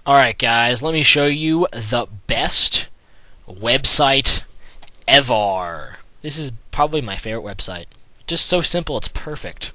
Alright guys, let me show you the best website ever. This is probably my favorite website. Just so simple, it's perfect.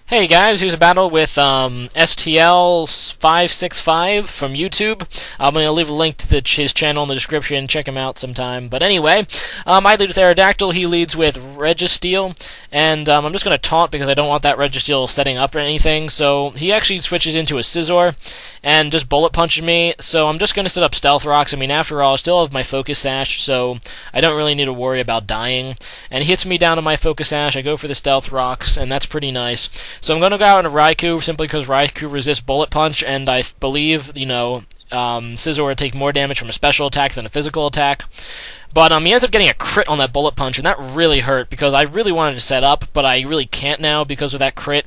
Hey guys, here's a battle with Stl565 from YouTube. I'm going to leave a link to his channel in the description. Check him out sometime. But anyway, I lead with Aerodactyl. He leads with Registeel. And I'm just going to taunt because I don't want that Registeel setting up or anything. So he actually switches into a Scizor and just bullet punches me. So I'm just going to set up Stealth Rocks. I mean, after all, I still have my Focus Sash, so I don't really need to worry about dying. And he hits me down to my Focus Sash. I go for the Stealth Rocks, and that's pretty nice. So I'm going to go out into Raikou simply because Raikou resists Bullet Punch, and I believe, Scizor would take more damage from a special attack than a physical attack. But he ends up getting a crit on that Bullet Punch, and that really hurt because I really wanted to set up, but I really can't now because of that crit.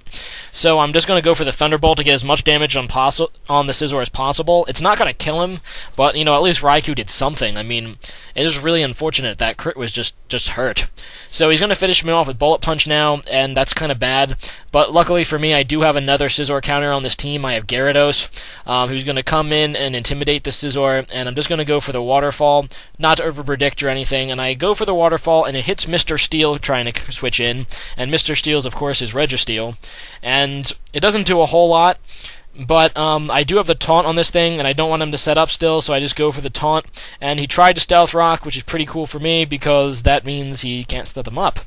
So I'm just going to go for the Thunderbolt to get as much damage on the Scizor as possible. It's not going to kill him, but, at least Raikou did something. I mean, it is really unfortunate that crit was just hurt. So he's going to finish me off with Bullet Punch now, and that's kind of bad. But luckily for me, I do have another Scizor counter on this team. I have Gyarados, who's going to come in and intimidate the Scizor, and I'm just going to go for the Waterfall, not to overpredict or anything, and I go for the Waterfall, and it hits Mr. Steel trying to switch in, and Mr. Steel's, of course, is Registeel, and it doesn't do a whole lot, but I do have the taunt on this thing, and I don't want him to set up still, so I just go for the taunt, and he tried to Stealth Rock, which is pretty cool for me, because that means he can't set them up.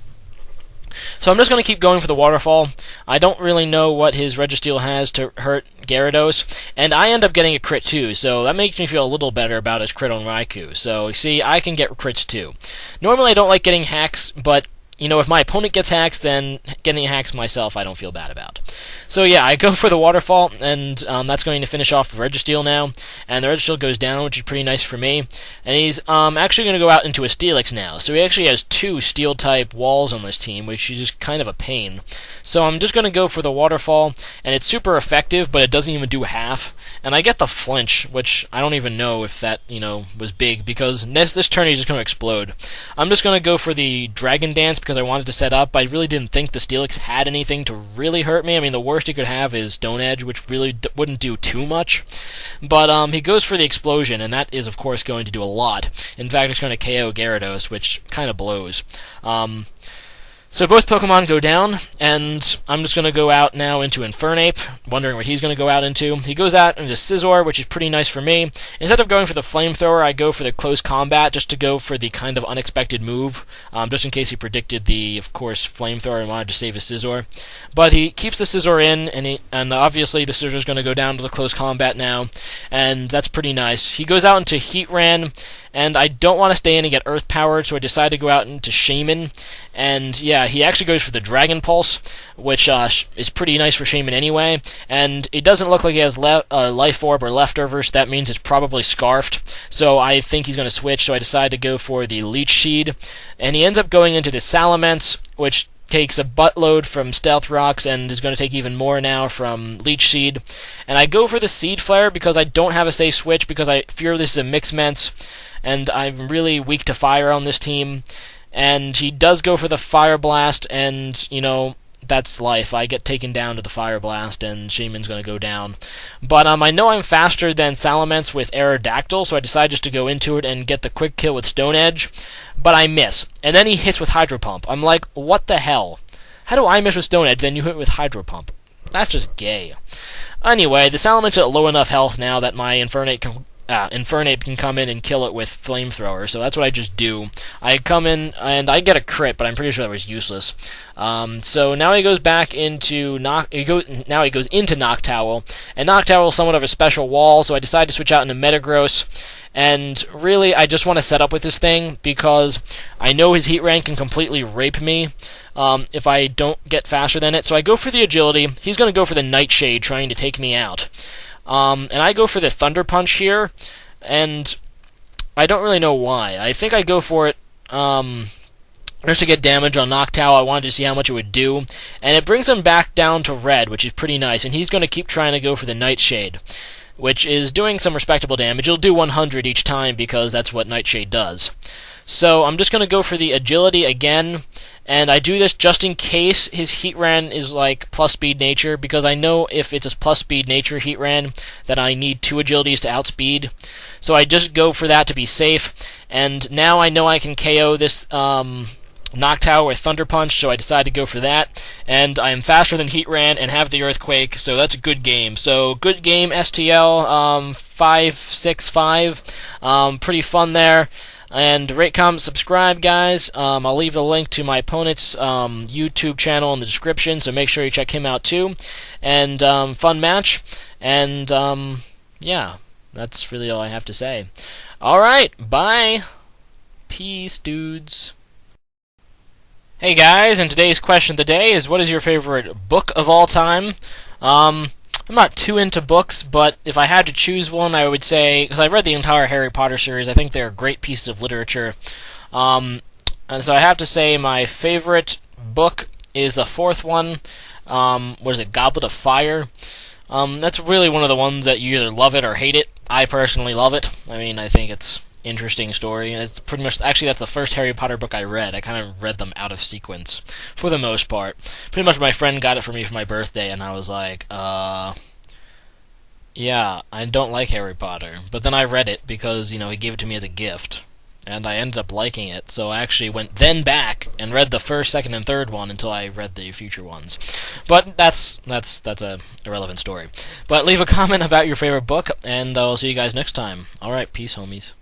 So I'm just going to keep going for the Waterfall. I don't really know what his Registeel has to hurt Gyarados, and I end up getting a crit too, so that makes me feel a little better about his crit on Raikou. So, see, I can get crits too. Normally I don't like getting hacks, but if my opponent gets hacks, then getting hacks myself I don't feel bad about. So yeah, I go for the Waterfall, and that's going to finish off the Registeel now, and the Registeel goes down, which is pretty nice for me. And he's actually going to go out into a Steelix now, so he actually has two Steel-type walls on this team, which is just kind of a pain. So I'm just going to go for the Waterfall, and it's super effective, but it doesn't even do half. And I get the Flinch, which I don't even know if that, was big, because this turn he's just going to explode. I'm just going to go for the Dragon Dance, because I wanted to set up. I really didn't think the Steelix had anything to really hurt me. I mean, the worst he could have is Stone Edge, which really wouldn't do too much. But he goes for the Explosion, and that is, of course, going to do a lot. In fact, it's going to KO Gyarados, which kind of blows. So both Pokemon go down, and I'm just going to go out now into Infernape, wondering what he's going to go out into. He goes out into Scizor, which is pretty nice for me. Instead of going for the Flamethrower, I go for the Close Combat, just to go for the kind of unexpected move, just in case he predicted the, of course, Flamethrower and wanted to save his Scizor. But he keeps the Scizor in, and obviously the Scizor is going to go down to the Close Combat now, and that's pretty nice. He goes out into Heatran, and I don't want to stay in and get Earth Powered, so I decide to go out into Shaman. And yeah, he actually goes for the Dragon Pulse, which is pretty nice for Shaman anyway. And it doesn't look like he has Life Orb or Leftovers, so that means it's probably Scarfed. So I think he's going to switch, so I decide to go for the Leech Seed. And he ends up going into the Salamence, which takes a buttload from Stealth Rocks and is going to take even more now from Leech Seed. And I go for the Seed Flare because I don't have a safe switch, because I fear this is a Mix-Ments, and I'm really weak to fire on this team. And he does go for the Fire Blast, and, that's life. I get taken down to the Fire Blast, and Shaman's going to go down. But I know I'm faster than Salamence with Aerodactyl, so I decide just to go into it and get the quick kill with Stone Edge. But I miss. And then he hits with Hydro Pump. I'm like, what the hell? How do I miss with Stone Edge, then you hit with Hydro Pump? That's just gay. Anyway, the Salamence is at low enough health now that my Infernape can come in and kill it with Flamethrower, so that's what I just do. I come in, and I get a crit, but I'm pretty sure that was useless. So now he goes back into now he goes into Noctowl, and Noctowl is somewhat of a special wall, so I decide to switch out into Metagross. And really, I just want to set up with this thing, because I know his Heatran can completely rape me if I don't get faster than it. So I go for the Agility. He's going to go for the Nightshade, trying to take me out. And I go for the Thunder Punch here, and I don't really know why. I think I go for it just to get damage on Noctowl. I wanted to see how much it would do, and it brings him back down to red, which is pretty nice, and he's going to keep trying to go for the Nightshade, which is doing some respectable damage. It'll do 100 each time, because that's what Nightshade does. So I'm just going to go for the agility again, and I do this just in case his Heatran is like plus speed nature, because I know if it's a plus speed nature Heatran, then I need 2 agilities to outspeed. So I just go for that to be safe, and now I know I can KO this Noctowl with Thunder Punch, so I decide to go for that, and I am faster than Heatran and have the Earthquake, so that's a good game. So good game, Stl565, pretty fun there. And rate, comment, subscribe, guys. I'll leave the link to my opponent's YouTube channel in the description, so make sure you check him out too. And fun match, and yeah, that's really all I have to say. Alright, bye. Peace, dudes. Hey guys, and today's question of the day is, what is your favorite book of all time? I'm not too into books, but if I had to choose one, I would say, because I've read the entire Harry Potter series, I think they're great pieces of literature. And so I have to say my favorite book is the 4th one. What is it, Goblet of Fire? That's really one of the ones that you either love it or hate it. I personally love it. I mean, I think it's interesting story. It's pretty much, actually, that's the first Harry Potter book I read. I kind of read them out of sequence, for the most part. Pretty much my friend got it for me for my birthday, and I was like, yeah, I don't like Harry Potter. But then I read it because, he gave it to me as a gift, and I ended up liking it, so I actually went then back and read the 1st, 2nd, and 3rd one until I read the future ones. But that's a irrelevant story. But leave a comment about your favorite book, and I'll see you guys next time. Alright, peace, homies.